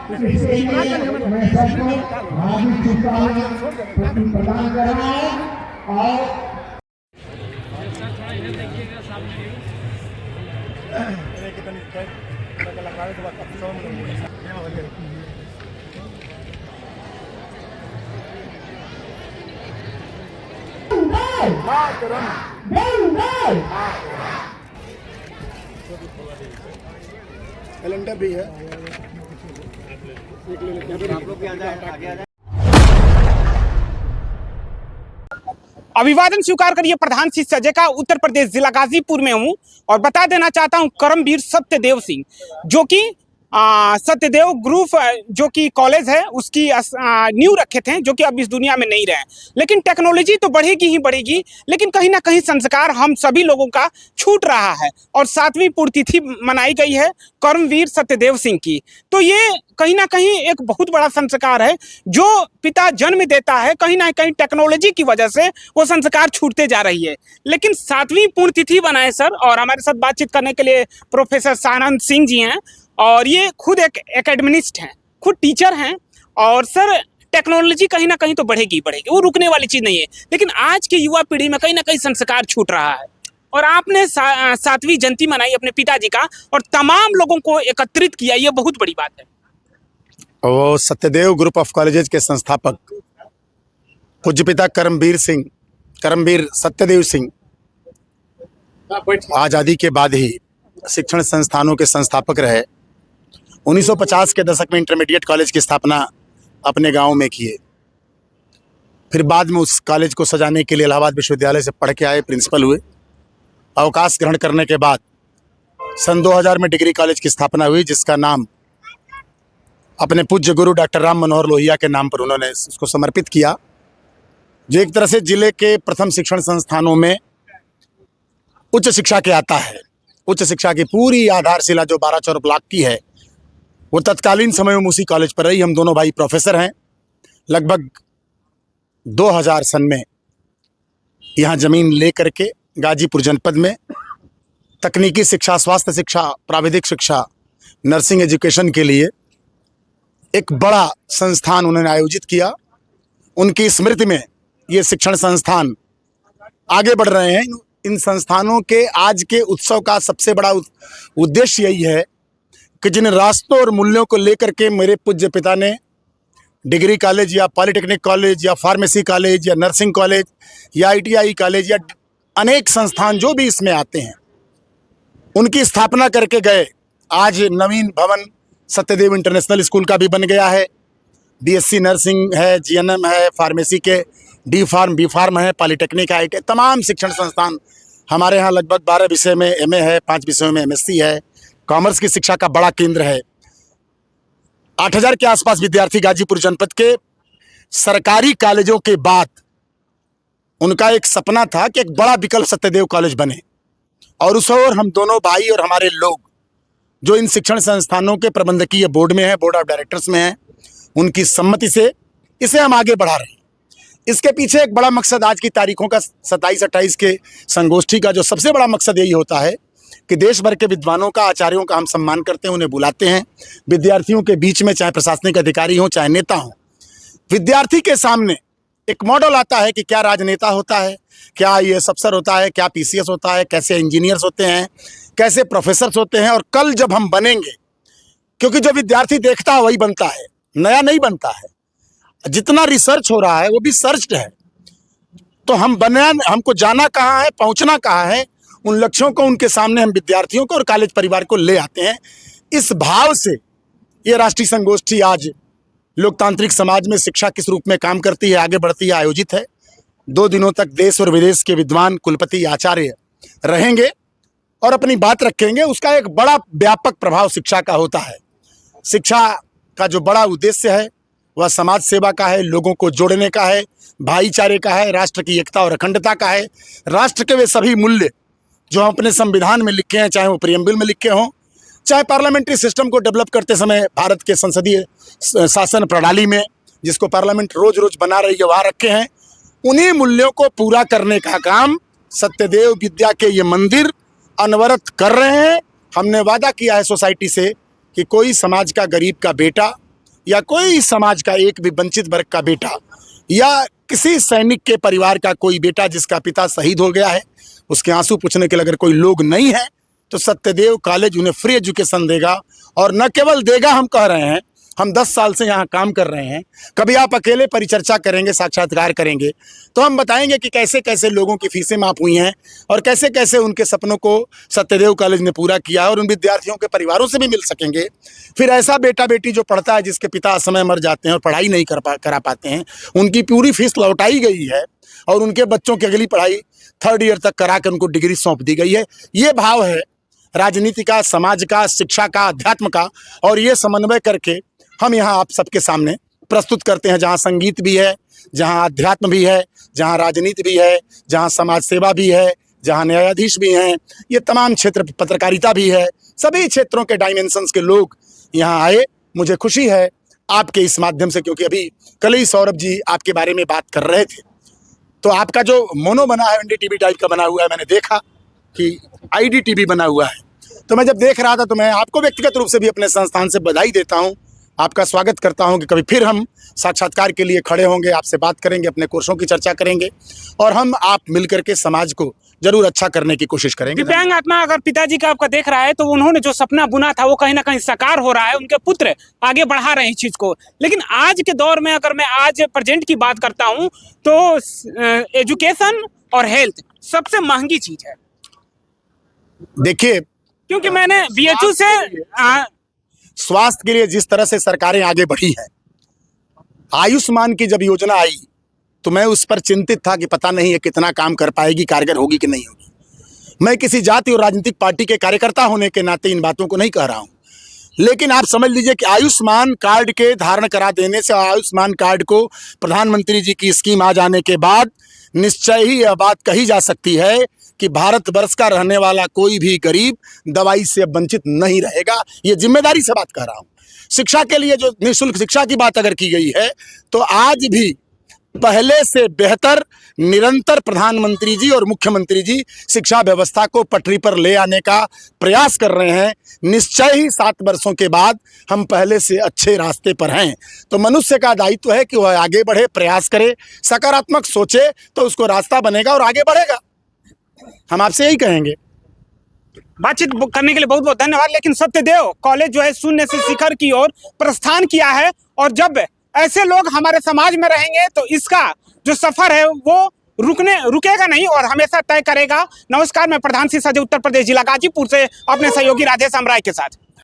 इसके लिए मैं सबको हार्दिक शुभकामनाएं प्रदान कर रहा हूं और कैलेंडर भी है। अभिवादन स्वीकार करिए प्रधान शिक्षक का उत्तर प्रदेश जिला गाजीपुर में हूं और बता देना चाहता हूं करमवीर सत्यदेव सिंह जो कि सत्यदेव ग्रुप जो कि कॉलेज है उसकी नींव रखे थे, जो कि अब इस दुनिया में नहीं रहे। लेकिन टेक्नोलॉजी तो बढ़ेगी ही बढ़ेगी, लेकिन कहीं ना कहीं संस्कार हम सभी लोगों का छूट रहा है। और 7वीं पुण्यतिथि मनाई गई है कर्मवीर सत्यदेव सिंह की। तो ये कहीं ना कहीं एक बहुत बड़ा संस्कार है जो पिता जन्म देता है। कहीं ना कहीं टेक्नोलॉजी की वजह से वो संस्कार छूटते जा रही है। लेकिन 7वीं पुण्यतिथि बनाए सर, और हमारे साथ बातचीत करने के लिए प्रोफेसर सानंद सिंह जी हैं, और ये खुद एक एकेडमिनिस्ट हैं, खुद टीचर हैं। और सर टेक्नोलॉजी कहीं ना कहीं तो बढ़ेगी बढ़ेगी, वो रुकने वाली चीज़ नहीं है। लेकिन आज की युवा पीढ़ी में कहीं ना कहीं संस्कार छूट रहा है। और आपने 7वीं जयंती मनाई अपने पिताजी का और तमाम लोगों को एकत्रित किया, ये बहुत बड़ी बात है। वो सत्यदेव ग्रुप ऑफ कॉलेजेस के संस्थापक पूज्य पिता करमवीर सत्यदेव सिंह आज़ादी के बाद ही शिक्षण संस्थानों के संस्थापक रहे। 1950 के दशक में इंटरमीडिएट कॉलेज की स्थापना अपने गांव में किए। फिर बाद में उस कॉलेज को सजाने के लिए इलाहाबाद विश्वविद्यालय से पढ़ के आए, प्रिंसिपल हुए। अवकाश ग्रहण करने के बाद सन 2000 में डिग्री कॉलेज की स्थापना हुई, जिसका नाम अपने पूज्य गुरु डॉक्टर राम मनोहर लोहिया के नाम पर उन्होंने उसको समर्पित किया, जो एक तरह से जिले के प्रथम शिक्षण संस्थानों में उच्च शिक्षा के आता है। उच्च शिक्षा की पूरी आधारशिला जो 12 ब्लॉक की है वो तत्कालीन समय में उसी कॉलेज पर रही। हम दोनों भाई प्रोफेसर हैं। लगभग 2000 सन में यहाँ ज़मीन ले करके गाजीपुर जनपद में तकनीकी शिक्षा, स्वास्थ्य शिक्षा, प्राविधिक शिक्षा, नर्सिंग एजुकेशन के लिए एक बड़ा संस्थान उन्होंने आयोजित किया। उनकी स्मृति में ये शिक्षण संस्थान आगे बढ़ रहे हैं। इन संस्थानों के आज के उत्सव का सबसे बड़ा उद्देश्य यही है कि जिन रास्तों और मूल्यों को लेकर के मेरे पूज्य पिता ने डिग्री कॉलेज या पॉलिटेक्निक कॉलेज या फार्मेसी कॉलेज या नर्सिंग कॉलेज या ITI कॉलेज या अनेक संस्थान जो भी इसमें आते हैं उनकी स्थापना करके गए। आज नवीन भवन सत्यदेव इंटरनेशनल स्कूल का भी बन गया है। BSc नर्सिंग है, GNM है, फार्मेसी के D फार्म, B फार्म है, पॉलिटेक्निक है, ITI, तमाम शिक्षण संस्थान हमारे यहाँ। लगभग 12 विषय में MA है, 5 विषयों में MSc है। कॉमर्स की शिक्षा का बड़ा केंद्र है। 8000 के आसपास विद्यार्थी गाजीपुर जनपद के सरकारी कॉलेजों के बाद उनका एक सपना था कि एक बड़ा विकल्प सत्यदेव कॉलेज बने। और उस ओर हम दोनों भाई और हमारे लोग जो इन शिक्षण संस्थानों के प्रबंधकीय बोर्ड में है, बोर्ड ऑफ डायरेक्टर्स में है, उनकी सम्मति से इसे हम आगे बढ़ा रहे हैं। इसके पीछे एक बड़ा मकसद आज की तारीखों का 27-28 के संगोष्ठी का जो सबसे बड़ा मकसद यही होता है कि देश भर के विद्वानों का, आचार्यों का हम सम्मान करते हैं, उन्हें बुलाते हैं। विद्यार्थियों के बीच में चाहे प्रशासनिक अधिकारी हों चाहे नेता हों, विद्यार्थी के सामने एक मॉडल आता है कि क्या राजनेता होता है, क्या IAS अफसर होता है, क्या PCS होता है, कैसे इंजीनियर्स होते हैं, कैसे प्रोफेसर्स होते हैं। और कल जब हम बनेंगे, क्योंकि जो विद्यार्थी देखता है वही बनता है, नया नहीं बनता है। जितना रिसर्च हो रहा है वो भी सर्च्ड है। तो हमको जाना कहाँ है, पहुँचना कहाँ है, उन लक्ष्यों को उनके सामने हम विद्यार्थियों को और कॉलेज परिवार को ले आते हैं। इस भाव से ये राष्ट्रीय संगोष्ठी आज लोकतांत्रिक समाज में शिक्षा किस रूप में काम करती है, आगे बढ़ती है, आयोजित है। 2 दिनों तक देश और विदेश के विद्वान, कुलपति, आचार्य रहेंगे और अपनी बात रखेंगे। उसका एक बड़ा व्यापक प्रभाव शिक्षा का होता है। शिक्षा का जो बड़ा उद्देश्य है वह समाज सेवा का है, लोगों को जोड़ने का है, भाईचारे का है, राष्ट्र की एकता और अखंडता का है। राष्ट्र के वे सभी मूल्य जो हम अपने संविधान में लिखे हैं, चाहे वो प्रियम्बल में लिखे हों, चाहे पार्लियामेंट्री सिस्टम को डेवलप करते समय भारत के संसदीय शासन प्रणाली में, जिसको पार्लियामेंट रोज रोज बना रही है, वहाँ रखे हैं। उन्हीं मूल्यों को पूरा करने का काम सत्यदेव विद्या के ये मंदिर अनवरत कर रहे हैं। हमने वादा किया है सोसाइटी से कि कोई समाज का गरीब का बेटा या कोई समाज का एक भी वंचित वर्ग का बेटा या किसी सैनिक के परिवार का कोई बेटा जिसका पिता शहीद हो गया है, उसके आंसू पूछने के लिए अगर कोई लोग नहीं है तो सत्यदेव कॉलेज उन्हें फ्री एजुकेशन देगा। और न केवल देगा, हम कह रहे हैं, हम 10 साल से यहाँ काम कर रहे हैं। कभी आप अकेले परिचर्चा करेंगे, साक्षात्कार करेंगे तो हम बताएंगे कि कैसे कैसे लोगों की फीसें माफ़ हुई हैं और कैसे कैसे उनके सपनों को सत्यदेव कॉलेज ने पूरा किया, और उन विद्यार्थियों के परिवारों से भी मिल सकेंगे। फिर ऐसा बेटा बेटी जो पढ़ता है, जिसके पिता असमय मर जाते हैं और पढ़ाई नहीं करा पाते हैं, उनकी पूरी फीस लौटाई गई है और उनके बच्चों की अगली पढ़ाई 3rd ईयर तक करा कर उनको डिग्री सौंप दी गई है। ये भाव है राजनीति का, समाज का, शिक्षा का, अध्यात्म का, और ये समन्वय करके हम यहाँ आप सबके सामने प्रस्तुत करते हैं, जहाँ संगीत भी है, जहाँ अध्यात्म भी है, जहाँ राजनीति भी है, जहाँ समाज सेवा भी है, जहाँ न्यायाधीश भी हैं, ये तमाम क्षेत्र, पत्रकारिता भी है, सभी क्षेत्रों के डायमेंशंस के लोग यहाँ आए। मुझे खुशी है आपके इस माध्यम से, क्योंकि अभी कल ही सौरभ जी आपके बारे में बात कर रहे थे, तो आपका जो मोनो बना है NDTV टाइप का बना हुआ है, मैंने देखा कि IDTV बना हुआ है, तो मैं जब देख रहा था तो मैं आपको व्यक्तिगत रूप से भी अपने संस्थान से बधाई देता हूँ, आपका स्वागत करता हूं कि कभी फिर हम साक्षात्कार के लिए खड़े होंगे, आपसे बात करेंगे, अपने कोर्सों की चर्चा करेंगे और हम आप मिलकर के समाज को जरूर अच्छा करने की कोशिश करेंगे। दिव्यांग आत्मा अगर पिताजी का आपका देख रहा है तो उन्होंने जो सपना बुना था वो कहीं ना कहीं साकार हो रहा है, उनके पुत्र आगे बढ़ा रहे हैं इस चीज को। लेकिन आज के दौर में अगर मैं आज प्रेजेंट की बात करता हूँ तो एजुकेशन और हेल्थ सबसे महंगी चीज है। देखिए, क्योंकि मैंने BHU से स्वास्थ्य के लिए जिस तरह से सरकारें आगे बढ़ी हैं, आयुष्मान की जब योजना आई तो मैं उस पर चिंतित था कि पता नहीं है कितना काम कर पाएगी, कारगर होगी कि नहीं होगी। मैं किसी जाति और राजनीतिक पार्टी के कार्यकर्ता होने के नाते इन बातों को नहीं कह रहा हूं, लेकिन आप समझ लीजिए कि आयुष्मान कार्ड के धारण करा देने से, आयुष्मान कार्ड को प्रधानमंत्री जी की स्कीम आ जाने के बाद निश्चय ही यह बात कही जा सकती है कि भारतवर्ष का रहने वाला कोई भी गरीब दवाई से वंचित नहीं रहेगा। ये जिम्मेदारी से बात कर रहा हूं। शिक्षा के लिए जो निःशुल्क शिक्षा की बात अगर की गई है तो आज भी पहले से बेहतर निरंतर प्रधानमंत्री जी और मुख्यमंत्री जी शिक्षा व्यवस्था को पटरी पर ले आने का प्रयास कर रहे हैं। निश्चय ही 7 वर्षों के बाद हम पहले से अच्छे रास्ते पर हैं। तो मनुष्य का दायित्व है कि वह आगे बढ़े, प्रयास करे, सकारात्मक सोचे तो उसको रास्ता बनेगा और आगे बढ़ेगा। हम आपसे यही कहेंगे। बातचीत करने के लिए बहुत बहुत धन्यवाद। लेकिन सत्यदेव कॉलेज जो है शून्य से शिखर की ओर प्रस्थान किया है, और जब ऐसे लोग हमारे समाज में रहेंगे तो इसका जो सफर है वो रुकेगा नहीं और हमेशा तय करेगा। नमस्कार, मैं प्रधान शिक्षा उत्तर प्रदेश जिला गाजीपुर से अपने सहयोगी राधेश्याम राय के साथ।